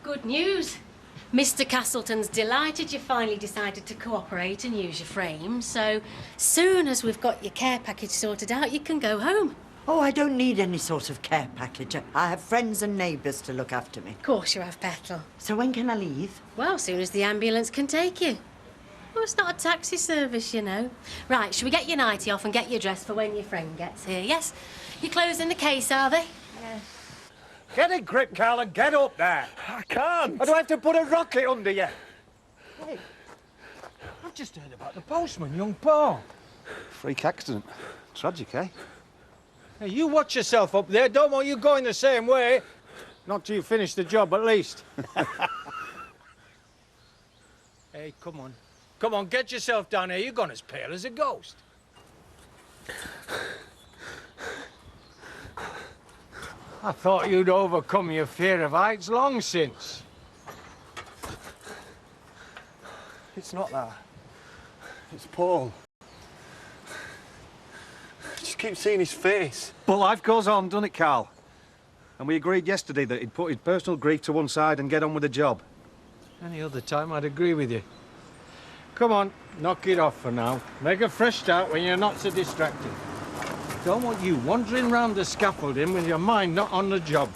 Good news. Mr. Castleton's delighted you finally decided to cooperate and use your frame, so soon as we've got your care package sorted out, you can go home. Oh, I don't need any sort of care package. I have friends and neighbours to look after me. Of course you have, Petal. So when can I leave? Well, as soon as the ambulance can take you. Oh, it's not a taxi service, you know. Right, shall we get your nightie off and get you dressed for when your friend gets here, yes? Your clothes in the case, are they? Yes. Get a grip, Carl, and get up there. I can't. Or do I have to put a rocket under you? Hey, I've just heard about the postman, young Paul. freak accident. Tragic, eh? Hey, you watch yourself up there. Don't want you going the same way. Not till you finish the job, at least. Hey, come on. Come on, get yourself down here. You're gone as pale as a ghost. I thought you'd overcome your fear of heights long since. It's not that. It's Paul. I just keep seeing his face. But life goes on, doesn't it, Carl? And we agreed yesterday that he'd put his personal grief to one side and get on with the job. Any other time, I'd agree with you. Come on, knock it off for now. Make a fresh start when you're not so distracted. Don't want you wandering round the scaffolding with your mind not on the job.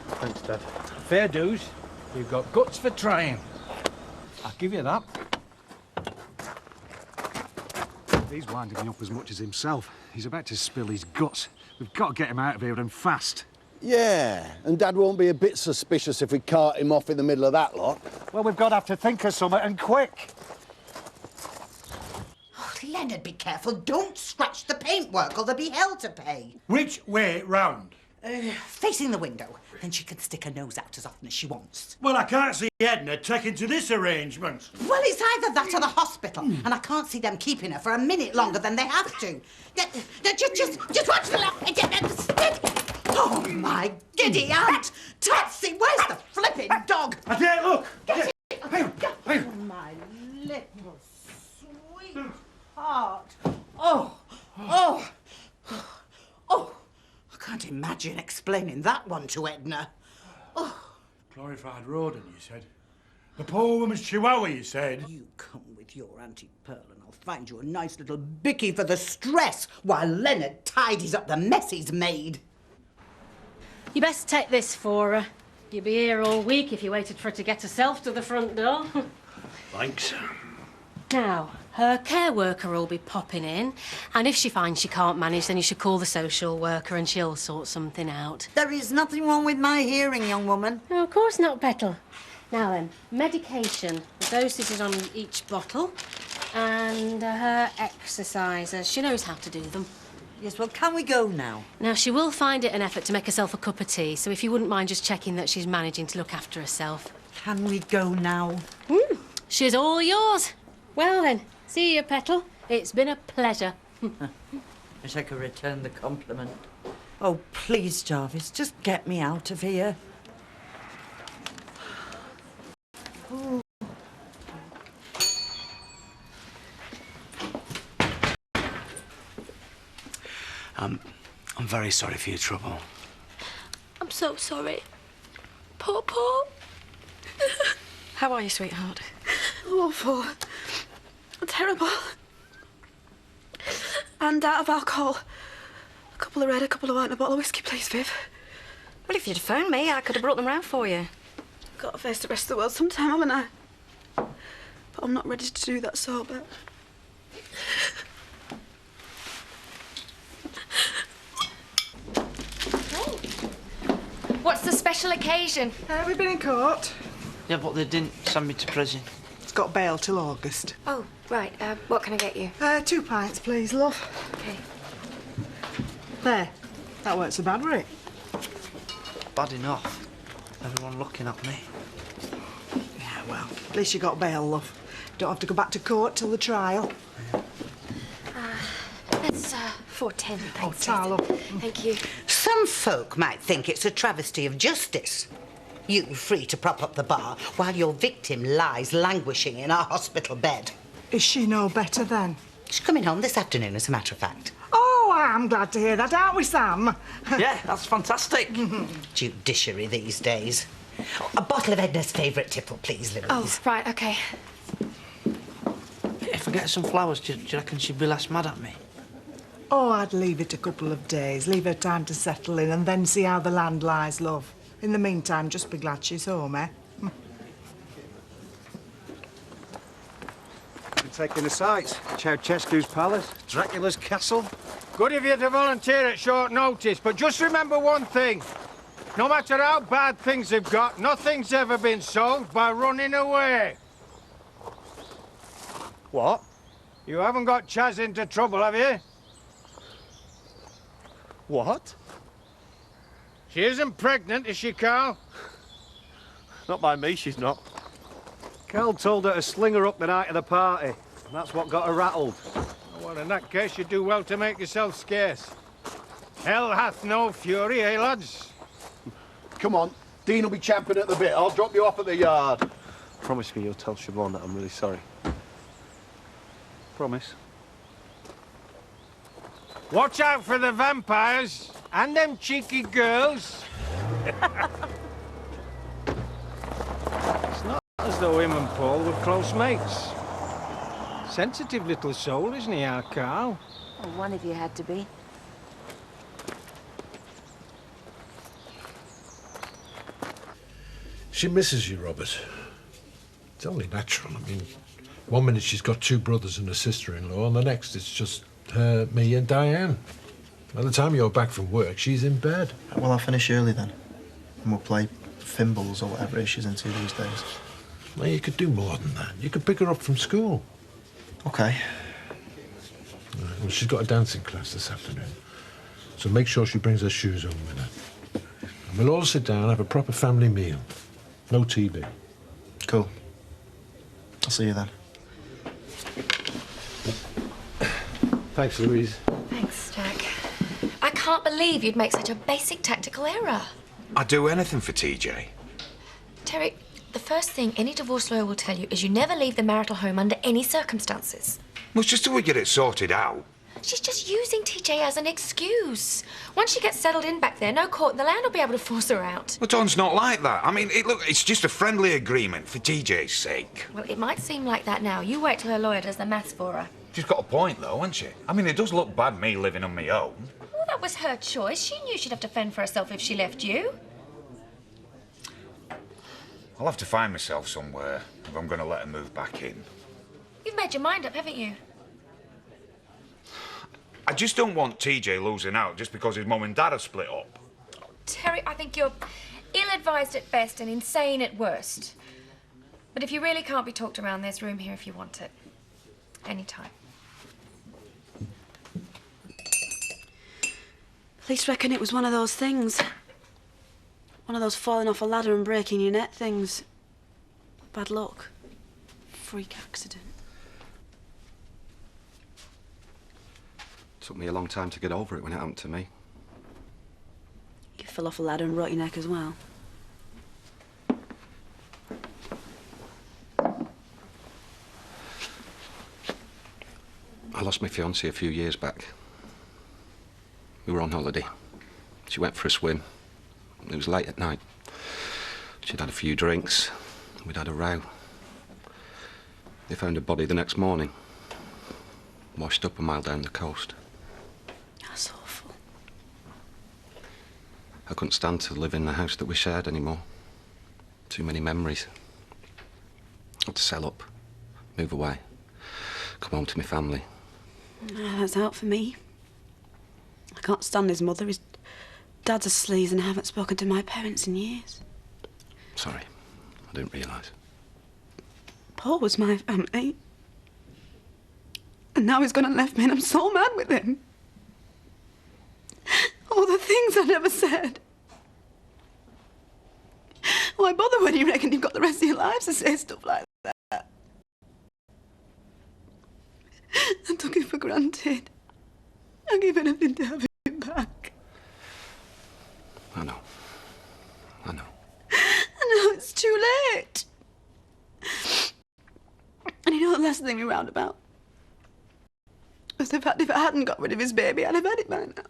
Thanks, Dad. Fair dues. You've got guts for trying. I'll give you that. He's winding me up as much as himself. He's about to spill his guts. We've got to get him out of here and fast. Yeah, and Dad won't be a bit suspicious if we cart him off in the middle of that lot. Well, we've got to have to think of something, and quick. Oh, Leonard, be careful. Don't scratch the paintwork or there'll be hell to pay. Which way round? Facing the window. Then she can stick her nose out as often as she wants. Well, I can't see Edna taking to this arrangement. Well, it's either that or the hospital. And I can't see them keeping her for a minute longer than they have to. Just watch the light. Oh, my giddy aunt! Tatsy, where's the flipping dog? I dare look. Get it. Hey, hey. Oh, my little sweetheart. Oh. I can't imagine explaining that one to Edna. Oh. Glorified rodent, you said. The poor woman's chihuahua, you said. You come with your Auntie Pearl and I'll find you a nice little bicky for the stress while Leonard tidies up the mess he's made. You best take this for her. You'd be here all week if you waited for her to get herself to the front door. Thanks. Now, her care worker will be popping in, and if she finds she can't manage, then you should call the social worker and she'll sort something out. There is nothing wrong with my hearing, young woman. No, of course not, Petal. Now then, medication. The dosage is on each bottle, and her exercises. She knows how to do them. Yes, well, can we go now? Now, she will find it an effort to make herself a cup of tea, so if you wouldn't mind just checking that she's managing to look after herself. Can we go now? She's all yours. Well then, see you, Petal. It's been a pleasure. Wish I could return the compliment. Oh, please, Jarvis, just get me out of here. Oh. I'm very sorry for your trouble. I'm so sorry. Poor Paul. How are you, sweetheart? Awful. Terrible. And out of alcohol. A couple of red, a couple of white, and a bottle of whiskey, please, Viv. Well, if you'd phoned me, I could have brought them round for you. Got to face the rest of the world sometime, haven't I? But I'm not ready to do that sober. What's the special occasion? We've been in court. Yeah, but they didn't send me to prison. It's got bail till August. Oh, right. What can I get you? 2 pints, please, love. Okay. There. That weren't so bad, were it? Bad enough. Everyone looking at me. Yeah, well, at least you got bail, love. Don't have to go back to court till the trial. That's 4.10. Thanks. Ta, love. Thank you. Some folk might think it's a travesty of justice. You free to prop up the bar while your victim lies languishing in a hospital bed. Is she no better then? She's coming home this afternoon, as a matter of fact. Oh, I'm glad to hear that, aren't we, Sam? Yeah, that's fantastic. Judiciary these days. A bottle of Edna's favourite tipple, please, Louise. Oh, right, OK. If I get her some flowers, do you reckon she'd be less mad at me? Oh, I'd leave it a couple of days, leave her time to settle in and then see how the land lies, love. In the meantime, just be glad she's home, eh? Been taking the sights. Ceausescu's palace, Dracula's castle. Good of you to volunteer at short notice, but just remember one thing. No matter how bad things have got, nothing's ever been solved by running away. What? You haven't got Chaz into trouble, have you? What? She isn't pregnant, is she, Carl? Not by me, she's not. Carl told her to sling her up the night of the party. And that's what got her rattled. Well, in that case, you do well to make yourself scarce. Hell hath no fury, eh, lads? Come on, Dean will be champing at the bit. I'll drop you off at the yard. Promise me you'll tell Siobhan that I'm really sorry. Promise. Watch out for the vampires and them cheeky girls. It's not as though him and Paul were close mates. Sensitive little soul, isn't he, our Carl? Well, one of you had to be. She misses you, Robert. It's only natural. I mean, one minute she's got 2 brothers and a sister-in-law, and the next it's just her, me and Diane. By the time you're back from work, she's in bed. Well, I'll finish early then. And we'll play Fimbles or whatever it is she's into these days. Well, you could do more than that. You could pick her up from school. OK. Right, well, she's got a dancing class this afternoon. So make sure she brings her shoes home with her. And we'll all sit down and have a proper family meal. No TV. Cool. I'll see you then. Thanks, Louise. Thanks, Jack. I can't believe you'd make such a basic tactical error. I'd do anything for TJ. Terry, the first thing any divorce lawyer will tell you is you never leave the marital home under any circumstances. Well, it's just till we get it sorted out. She's just using TJ as an excuse. Once she gets settled in back there, no court in the land will be able to force her out. Well, Don's not like that. I mean, look, it's just a friendly agreement for TJ's sake. Well, it might seem like that now. You wait till her lawyer does the maths for her. She's got a point, though, hasn't she? I mean, it does look bad me living on my own. Well, that was her choice. She knew she'd have to fend for herself if she left you. I'll have to find myself somewhere if I'm going to let her move back in. You've made your mind up, haven't you? I just don't want TJ losing out just because his mum and dad are split up. Terry, I think you're ill-advised at best and insane at worst. But if you really can't be talked around, there's room here if you want it. Anytime. Police reckon it was one of those things. One of those falling off a ladder and breaking your neck things. Bad luck. Freak accident. Took me a long time to get over it when it happened to me. You fell off a ladder and broke your neck as well. I lost my fiancée a few years back. We were on holiday. She went for a swim. It was late at night. She'd had a few drinks. We'd had a row. They found her body the next morning, washed up a mile down the coast. That's awful. I couldn't stand to live in the house that we shared anymore. Too many memories. I had to sell up, move away, come home to my family. That's out for me. I can't stand his mother. His dad's a sleaze and I haven't spoken to my parents in years. Sorry, I didn't realise. Paul was my family. And now he's gone and left me and I'm so mad with him. All the things I never said. Why bother when you reckon you've got the rest of your lives to say stuff like that? I took it for granted. I'd give anything to have him back. I know. And now it's too late. And you know the last thing we round about was the fact if I hadn't got rid of his baby, I'd have had it by now.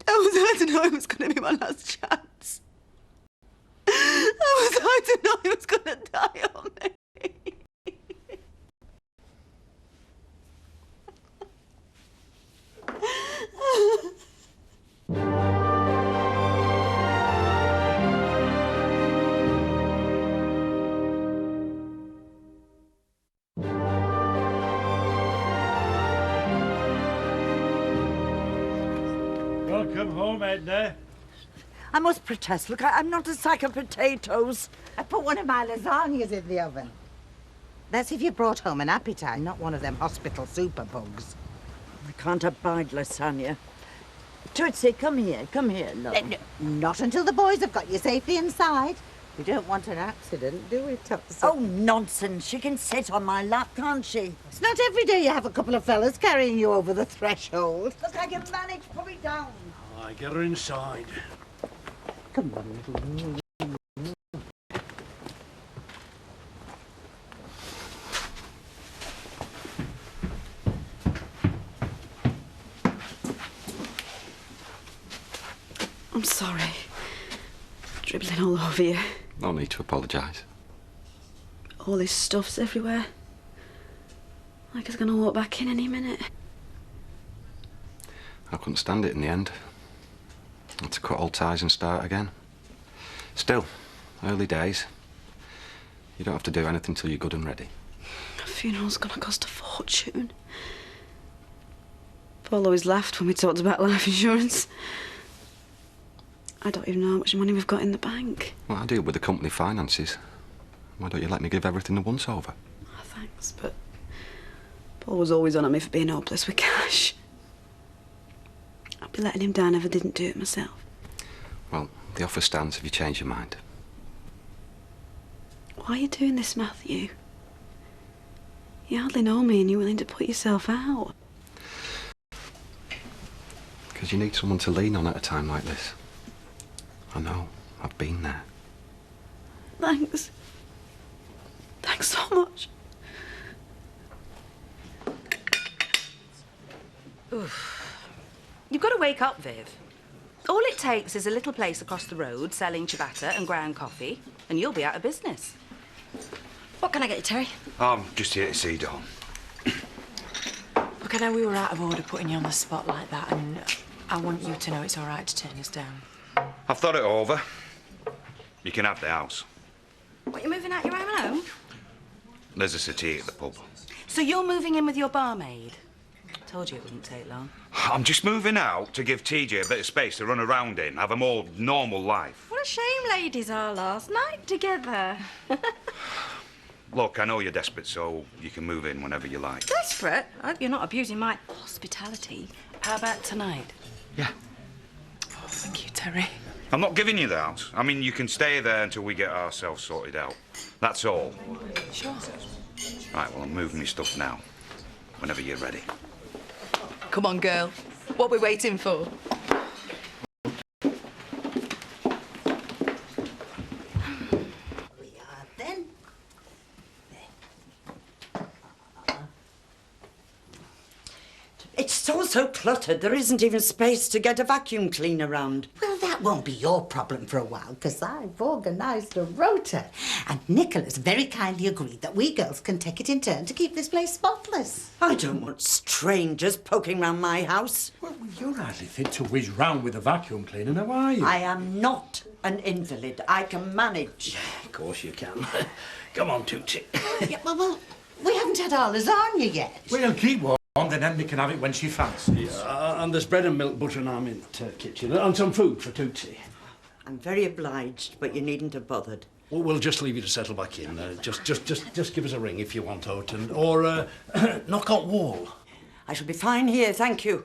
I was hurt to know it was going to be my last chance. home, Edna. I must protest. Look, I'm not a sack of potatoes. I put one of my lasagnas in the oven. That's if you brought home an appetite, not one of them hospital superbugs. I can't abide lasagna. Tootsie, come here, love. No, not until the boys have got you safely inside. We don't want an accident, do we, Topsy? Oh, nonsense. She can sit on my lap, can't she? It's not every day you have a couple of fellas carrying you over the threshold. Look, I can manage. Put me down. I get her inside. Come on, little... I'm sorry. Dribbling all over you. No need to apologise. All this stuff's everywhere. Like it's gonna walk back in any minute. I couldn't stand it in the end. I had to cut all ties and start again. Still, early days. You don't have to do anything till you're good and ready. A funeral's gonna cost a fortune. Paul always laughed when we talked about life insurance. I don't even know how much money we've got in the bank. Well, I deal with the company finances. Why don't you let me give everything a once over? Oh, thanks, but Paul was always on at me for being hopeless with cash. I'd be letting him down if I didn't do it myself. Well, the offer stands if you change your mind. Why are you doing this, Matthew? You hardly know me and you're willing to put yourself out. Because you need someone to lean on at a time like this. I know. I've been there. Thanks. Thanks so much. Oof. You've got to wake up, Viv. All it takes is a little place across the road selling ciabatta and ground coffee, and you'll be out of business. What can I get you, Terry? I'm just here to see Dawn. Look, I know we were out of order putting you on the spot like that, and I want you to know it's all right to turn us down. I've thought it over. You can have the house. What, you're moving out your own home? There's a settee at the pub. So you're moving in with your barmaid? Told you it wouldn't take long. I'm just moving out to give TJ a bit of space to run around in, have a more normal life. What a shame ladies are last night together. Look, I know you're desperate, so you can move in whenever you like. Desperate? I hope you're not abusing my hospitality. How about tonight? Yeah. Oh, thank you, Terry. I'm not giving you the house. I mean, you can stay there until we get ourselves sorted out. That's all. Sure. Right, well, I'm moving my stuff now. Whenever you're ready. Come on, girl. What are we waiting for? Then. It's so cluttered, there isn't even space to get a vacuum cleaner around. Well, that won't be your problem for a while, because I've organised a rota. And Nicholas very kindly agreed that we girls can take it in turn to keep this place spotless. I don't want strangers poking round my house. Well, you're hardly fit to whiz round with a vacuum cleaner, now are you? I am not an invalid. I can manage. Of course you can. Come on, Tootsie. Yeah, well, we haven't had our lasagna yet. We'll keep one, then Emily can have it when she fancies. And there's bread and milk, butter and ham in the kitchen, and some food for Tootsie. I'm very obliged, but you needn't have bothered. Well, we'll just leave you to settle back in. Just give us a ring if you want, Houghton, or knock on wall. I shall be fine here, thank you.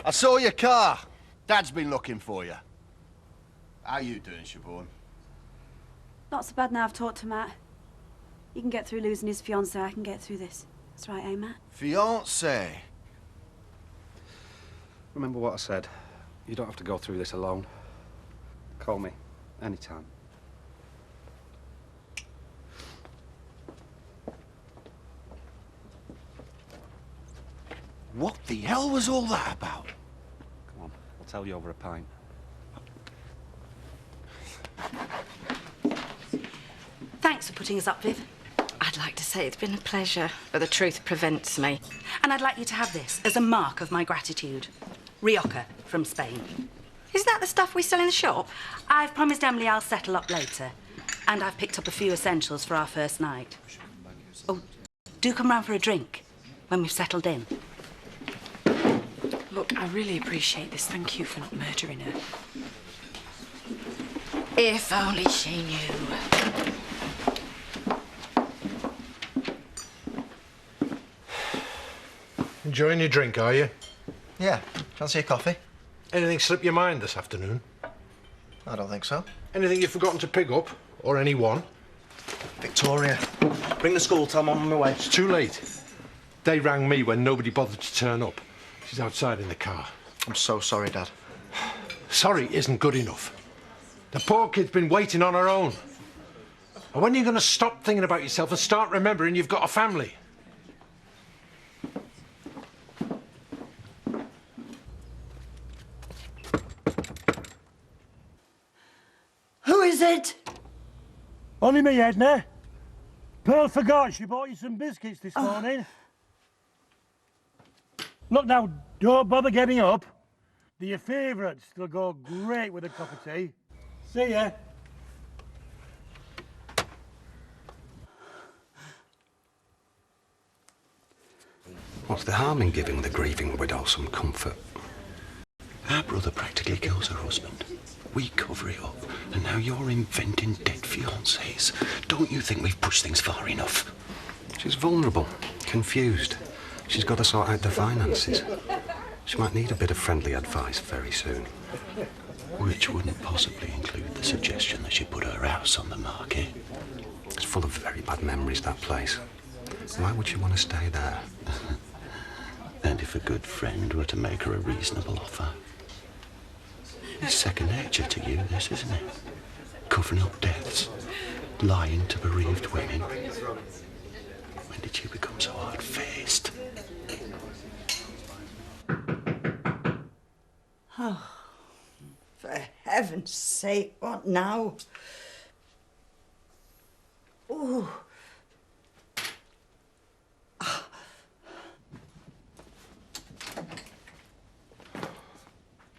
I saw your car. Dad's been looking for you. How you doing, Siobhan? Not so bad now I've talked to Matt. He can get through losing his fiancée, I can get through this. That's right, eh, Matt? Fiancé? Remember what I said. You don't have to go through this alone. Call me anytime. What the hell was all that about? Come on, I'll tell you over a pint. Thanks for putting us up, Viv. I'd like to say it's been a pleasure, but the truth prevents me. And I'd like you to have this as a mark of my gratitude. Rioja from Spain. Is that the stuff we sell in the shop? I've promised Emily I'll settle up later. And I've picked up a few essentials for our first night. Oh, do come round for a drink when we've settled in. Look, I really appreciate this. Thank you for not murdering her. If only she knew. Enjoying your drink, are you? Yeah. Fancy a coffee? Anything slip your mind this afternoon? I don't think so. Anything you've forgotten to pick up? Or anyone? Victoria. Bring the school, Tom. I'm on my way. It's too late. They rang me when nobody bothered to turn up. She's outside in the car. I'm so sorry, Dad. Sorry isn't good enough. The poor kid's been waiting on her own. And when are you going to stop thinking about yourself and start remembering you've got a family? Who is it? Only me, Edna. Pearl forgot she bought you some biscuits this morning. Look now, don't bother getting up. They're your favourites. They'll go great with a cup of tea. See ya. What's the harm in giving the grieving widow some comfort? Her brother practically kills her husband. We cover it up, and now you're inventing dead fiancés. Don't you think we've pushed things far enough? She's vulnerable, confused. She's got to sort out the finances. She might need a bit of friendly advice very soon. Which wouldn't possibly include the suggestion that she put her house on the market. It's full of very bad memories, that place. Why would she want to stay there? And if a good friend were to make her a reasonable offer? It's second nature to you, this, isn't it? Covering up deaths, lying to bereaved women. When did you become so hard-faced? Oh, for heaven's sake, what now? Ooh.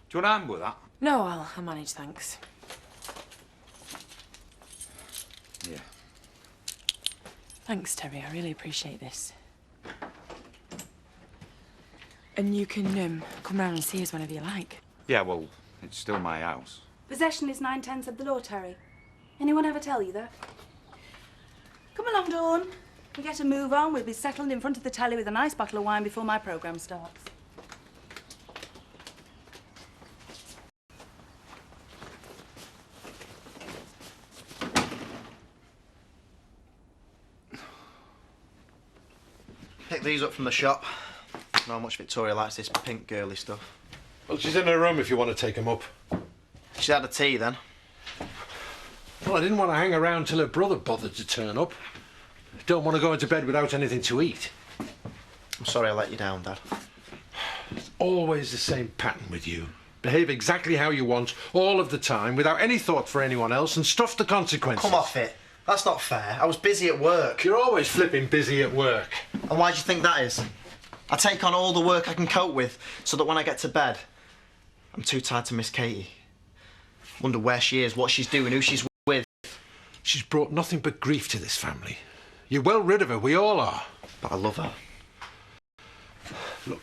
Do you want a hand with that? No, I'll manage, thanks. Yeah. Thanks, Terry. I really appreciate this. And you can come round and see us whenever you like. Yeah, well, it's still my house. Possession is 9/10 of the law, Terry. Anyone ever tell you that? Come along, Dawn. We get a move on. We'll be settled in front of the telly with a nice bottle of wine before my programme starts. Pick these up from the shop. I know how much Victoria likes this pink girly stuff. Well, she's in her room if you want to take them up. She's had a tea then. Well, I didn't want to hang around till her brother bothered to turn up. Don't want to go into bed without anything to eat. I'm sorry I let you down, Dad. It's always the same pattern with you. Behave exactly how you want, all of the time, without any thought for anyone else, and stuff the consequences. Come off it. That's not fair. I was busy at work. You're always flipping busy at work. And why do you think that is? I take on all the work I can cope with, so that when I get to bed, I'm too tired to miss Katie. Wonder where she is, what she's doing, who she's with. She's brought nothing but grief to this family. You're well rid of her, we all are. But I love her. Look,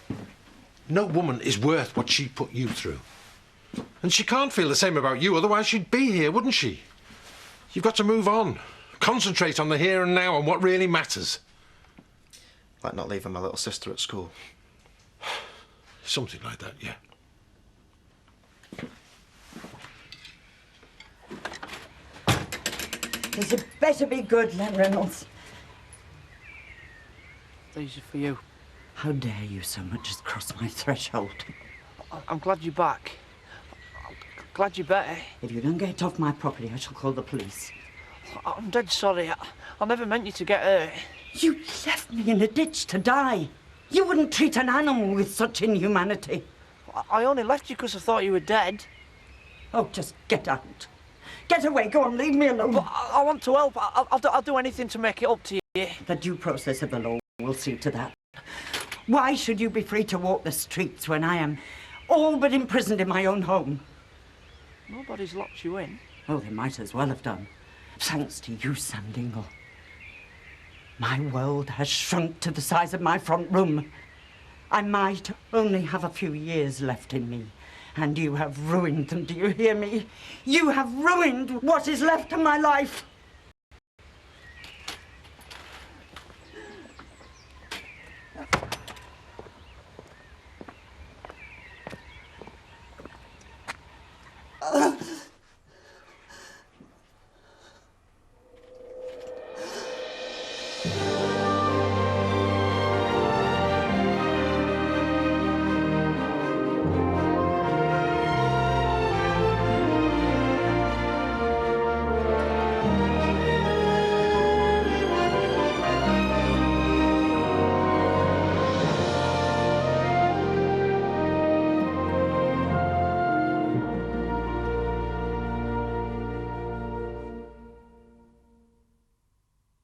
no woman is worth what she put you through. And she can't feel the same about you, otherwise she'd be here, wouldn't she? You've got to move on. Concentrate on the here and now and what really matters. Like not leaving my little sister at school. Something like that, yeah. This had better be good, Len Reynolds. These are for you. How dare you so much as cross my threshold? I'm glad you're back. I'm glad you're better. If you don't get off my property, I shall call the police. I'm dead sorry. I never meant you to get hurt. You left me in a ditch to die. You wouldn't treat an animal with such inhumanity. I only left you because I thought you were dead. Oh, just get out. Get away, go on, leave me alone. But I want to help. I'll do anything to make it up to you. The due process of the law will see to that. Why should you be free to walk the streets when I am all but imprisoned in my own home? Nobody's locked you in. Oh, they might as well have done. Thanks to you, Sam Dingle. My world has shrunk to the size of my front room. I might only have a few years left in me. And you have ruined them, do you hear me? You have ruined what is left of my life.